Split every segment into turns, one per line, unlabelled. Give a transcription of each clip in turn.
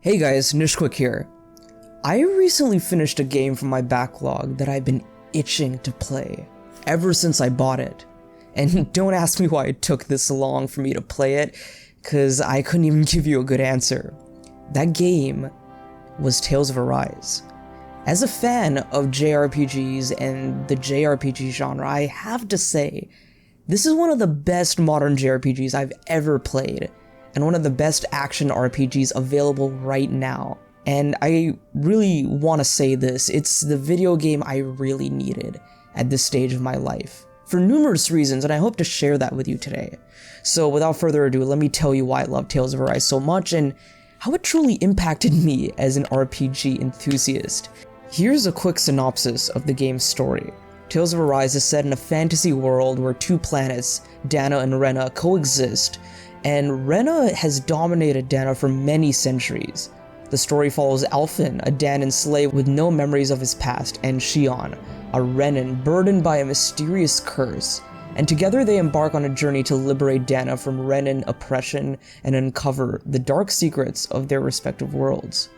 Hey guys, Nishquick here. I recently finished a game from my backlog that I've been itching to play ever since I bought it. And don't ask me why it took this long for me to play it, cause I couldn't even give you a good answer. That game was Tales of Arise. As a fan of JRPGs and the JRPG genre, I have to say, this is one of the best modern JRPGs I've ever played, and one of the best action RPGs available right now. And I really want to say this, it's the video game I really needed at this stage of my life, for numerous reasons, and I hope to share that with you today. So without further ado, let me tell you why I love Tales of Arise so much, and how it truly impacted me as an RPG enthusiast. Here's a quick synopsis of the game's story. Tales of Arise is set in a fantasy world where two planets, Dana and Rena, coexist, and Rena has dominated Dana for many centuries. The story follows Alphen, a Danan slave with no memories of his past, and Shion, a Renan burdened by a mysterious curse, and together they embark on a journey to liberate Dana from Renan oppression and uncover the dark secrets of their respective worlds.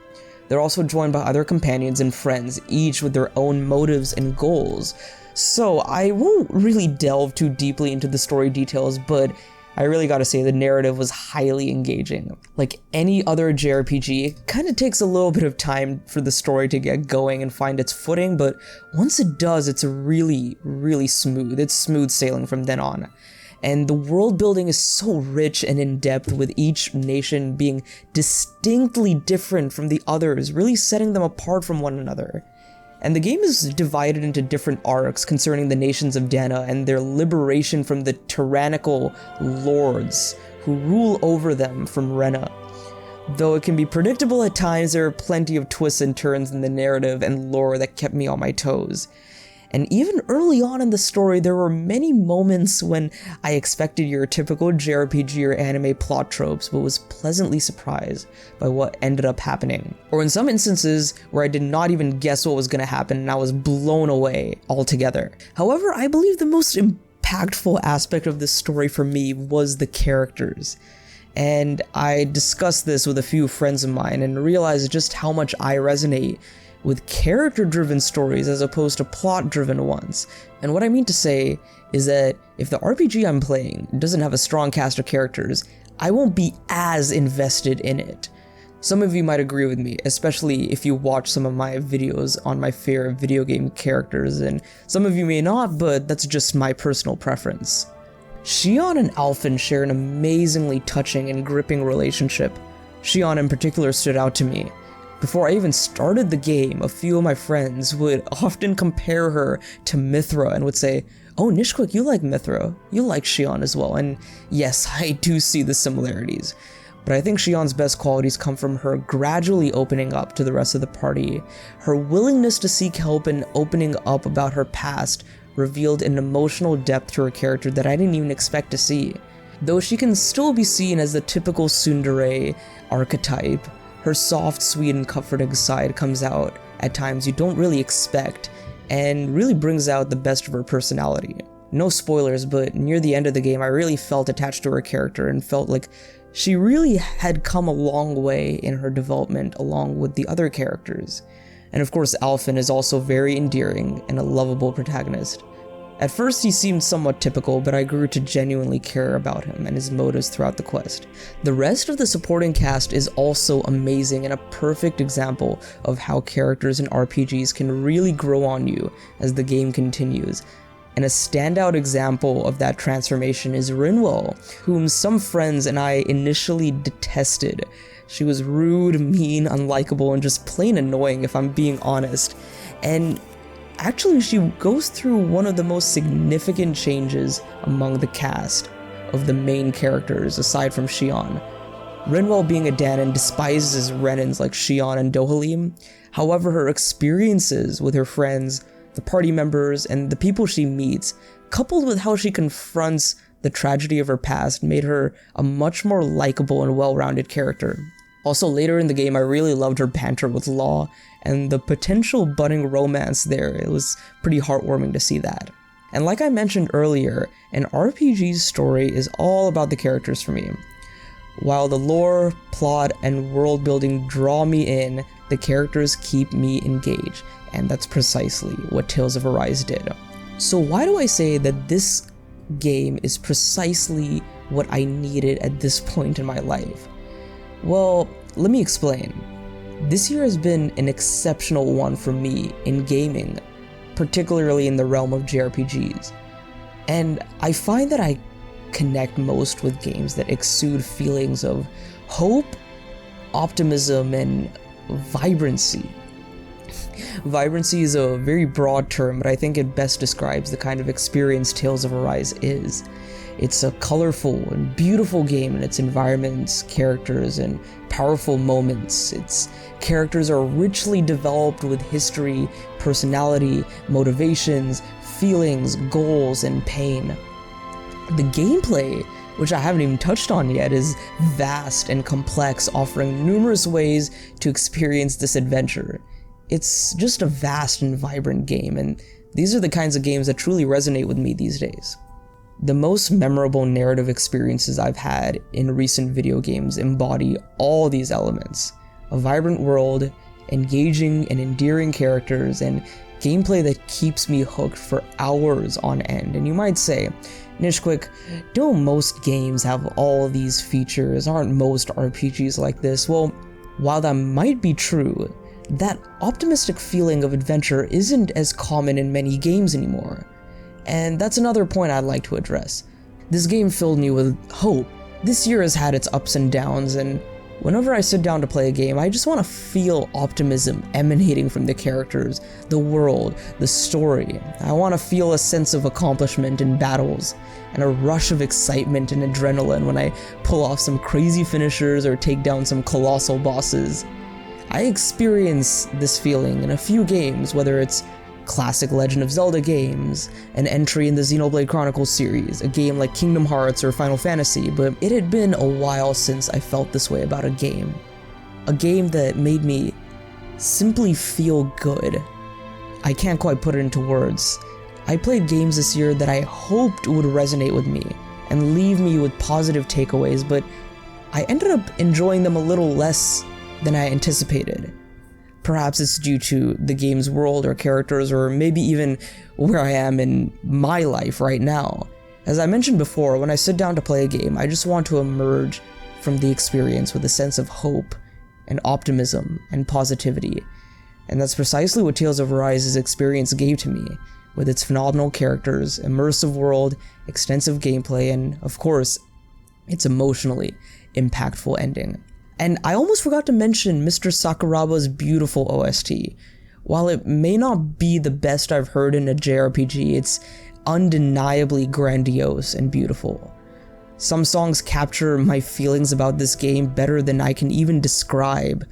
They're also joined by other companions and friends, each with their own motives and goals. So I won't really delve too deeply into the story details, but I really gotta say the narrative was highly engaging. Like any other JRPG, it kinda takes a little bit of time for the story to get going and find its footing, but once it does, it's really smooth. It's smooth sailing from then on. And the world building is so rich and in-depth, with each nation being distinctly different from the others, really setting them apart from one another. And the game is divided into different arcs concerning the nations of Dana and their liberation from the tyrannical lords who rule over them from Rena. Though it can be predictable at times, there are plenty of twists and turns in the narrative and lore that kept me on my toes. And even early on in the story, there were many moments when I expected your typical JRPG or anime plot tropes, but was pleasantly surprised by what ended up happening. Or in some instances, where I did not even guess what was going to happen and I was blown away altogether. However, I believe the most impactful aspect of this story for me was the characters. And I discussed this with a few friends of mine and realized just how much I resonate with character-driven stories as opposed to plot-driven ones. And what I mean to say is that if the RPG I'm playing doesn't have a strong cast of characters, I won't be as invested in it. Some of you might agree with me, especially if you watch some of my videos on my favorite video game characters, and some of you may not, but that's just my personal preference. Shion and Alphen share an amazingly touching and gripping relationship. Shion in particular stood out to me. Before I even started the game, a few of my friends would often compare her to Mithra and would say, "Oh, Nishquick, you like Mithra. You like Shion as well." And yes, I do see the similarities. But I think Shion's best qualities come from her gradually opening up to the rest of the party. Her willingness to seek help and opening up about her past revealed an emotional depth to her character that I didn't even expect to see. Though she can still be seen as the typical tsundere archetype, her soft, sweet, and comforting side comes out at times you don't really expect, and really brings out the best of her personality. No spoilers, but near the end of the game, I really felt attached to her character and felt like she really had come a long way in her development along with the other characters. And of course, Alphen is also very endearing and a lovable protagonist. At first he seemed somewhat typical, but I grew to genuinely care about him and his motives throughout the quest. The rest of the supporting cast is also amazing and a perfect example of how characters in RPGs can really grow on you as the game continues. And a standout example of that transformation is Rinwell, whom some friends and I initially detested. She was rude, mean, unlikable, and just plain annoying if I'm being honest. And actually, she goes through one of the most significant changes among the cast of the main characters, aside from Shion. Rinwell, being a Danan, despises Renans like Shion and Dohalim. However, her experiences with her friends, the party members, and the people she meets, coupled with how she confronts the tragedy of her past, made her a much more likable and well-rounded character. Also, later in the game, I really loved her banter with Law, and the potential budding romance there. It was pretty heartwarming to see that. And like I mentioned earlier, an RPG's story is all about the characters for me. While the lore, plot, and world building draw me in, the characters keep me engaged, and that's precisely what Tales of Arise did. So why do I say that this game is precisely what I needed at this point in my life? Well, let me explain. This year has been an exceptional one for me in gaming, particularly in the realm of JRPGs. And I find that I connect most with games that exude feelings of hope, optimism, and vibrancy. Vibrancy is a very broad term, but I think it best describes the kind of experience Tales of Arise is. It's a colorful and beautiful game in its environments, characters, and powerful moments. Its characters are richly developed with history, personality, motivations, feelings, goals, and pain. The gameplay, which I haven't even touched on yet, is vast and complex, offering numerous ways to experience this adventure. It's just a vast and vibrant game, and these are the kinds of games that truly resonate with me these days. The most memorable narrative experiences I've had in recent video games embody all these elements: a vibrant world, engaging and endearing characters, and gameplay that keeps me hooked for hours on end. And you might say, Nishquick, don't most games have all these features? Aren't most RPGs like this? Well, while that might be true, that optimistic feeling of adventure isn't as common in many games anymore. And that's another point I'd like to address. This game filled me with hope. This year has had its ups and downs, and whenever I sit down to play a game, I just want to feel optimism emanating from the characters, the world, the story. I want to feel a sense of accomplishment in battles, and a rush of excitement and adrenaline when I pull off some crazy finishers or take down some colossal bosses. I experience this feeling in a few games, whether it's classic Legend of Zelda games, an entry in the Xenoblade Chronicles series, a game like Kingdom Hearts or Final Fantasy, but it had been a while since I felt this way about a game. A game that made me simply feel good. I can't quite put it into words. I played games this year that I hoped would resonate with me and leave me with positive takeaways, but I ended up enjoying them a little less than I anticipated. Perhaps it's due to the game's world or characters, or maybe even where I am in my life right now. As I mentioned before, when I sit down to play a game, I just want to emerge from the experience with a sense of hope and optimism and positivity. And that's precisely what Tales of Arise's experience gave to me, with its phenomenal characters, immersive world, extensive gameplay, and of course, its emotionally impactful ending. And I almost forgot to mention Mr. Sakuraba's beautiful OST. While it may not be the best I've heard in a JRPG, it's undeniably grandiose and beautiful. Some songs capture my feelings about this game better than I can even describe,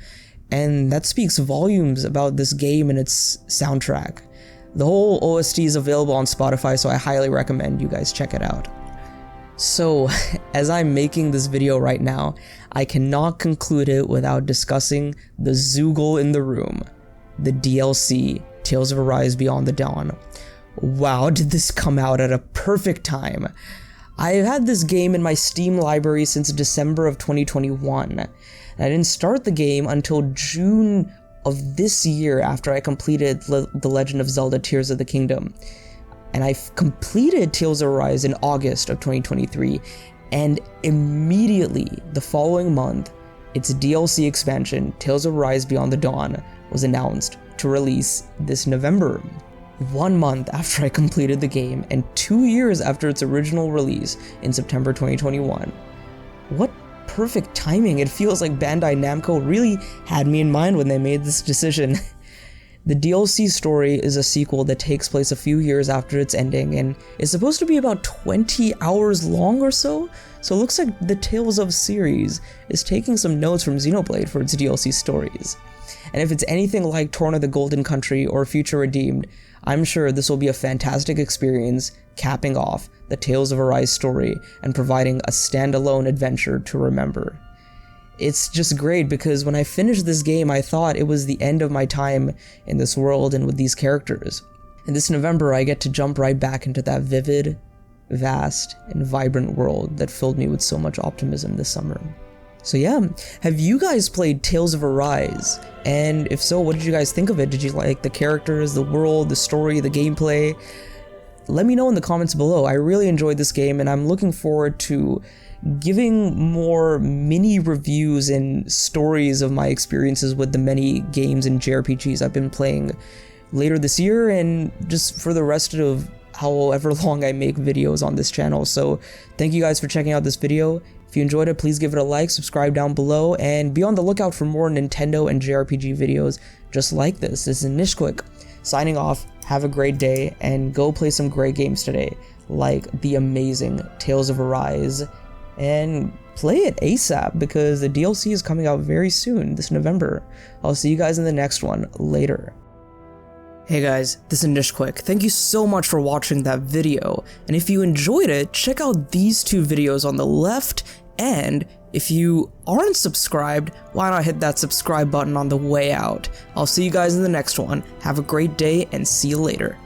and that speaks volumes about this game and its soundtrack. The whole OST is available on Spotify, so I highly recommend you guys check it out. So, as I'm making this video right now, I cannot conclude it without discussing the Zoogle in the room, the DLC, Tales of Arise Beyond the Dawn. Wow, did this come out at a perfect time. I've had this game in my Steam library since December of 2021, and I didn't start the game until June of this year after I completed The Legend of Zelda Tears of the Kingdom. And I completed Tales of Arise in August of 2023, and immediately the following month, its DLC expansion, Tales of Arise Beyond the Dawn, was announced to release this November. 1 month after I completed the game, and 2 years after its original release in September 2021. What perfect timing. It feels like Bandai Namco really had me in mind when they made this decision. The DLC story is a sequel that takes place a few years after its ending, and is supposed to be about 20 hours long or so it looks like the Tales of series is taking some notes from Xenoblade for its DLC stories. And if it's anything like Torn of the Golden Country or Future Redeemed, I'm sure this will be a fantastic experience, capping off the Tales of Arise story and providing a standalone adventure to remember. It's just great because when I finished this game, I thought it was the end of my time in this world and with these characters. And this November, I get to jump right back into that vivid, vast, and vibrant world that filled me with so much optimism this summer. So yeah, have you guys played Tales of Arise? And if so, what did you guys think of it? Did you like the characters, the world, the story, the gameplay? Let me know in the comments below. I really enjoyed this game, and I'm looking forward to giving more mini reviews and stories of my experiences with the many games and JRPGs I've been playing later this year, and just for the rest of however long I make videos on this channel. So thank you guys for checking out this video. If you enjoyed it, please give it a like, subscribe down below, and be on the lookout for more Nintendo and JRPG videos just like this. This is Nishquick, signing off. Have a great day, and go play some great games today, like the amazing Tales of Arise, and play it ASAP, because the DLC is coming out very soon, this November. I'll see you guys in the next one later. Hey guys, this is Nishquick. Thank you so much for watching that video, and if you enjoyed it, check out these two videos on the left, and if you aren't subscribed, why not hit that subscribe button on the way out? I'll see you guys in the next one. Have a great day, and see you later.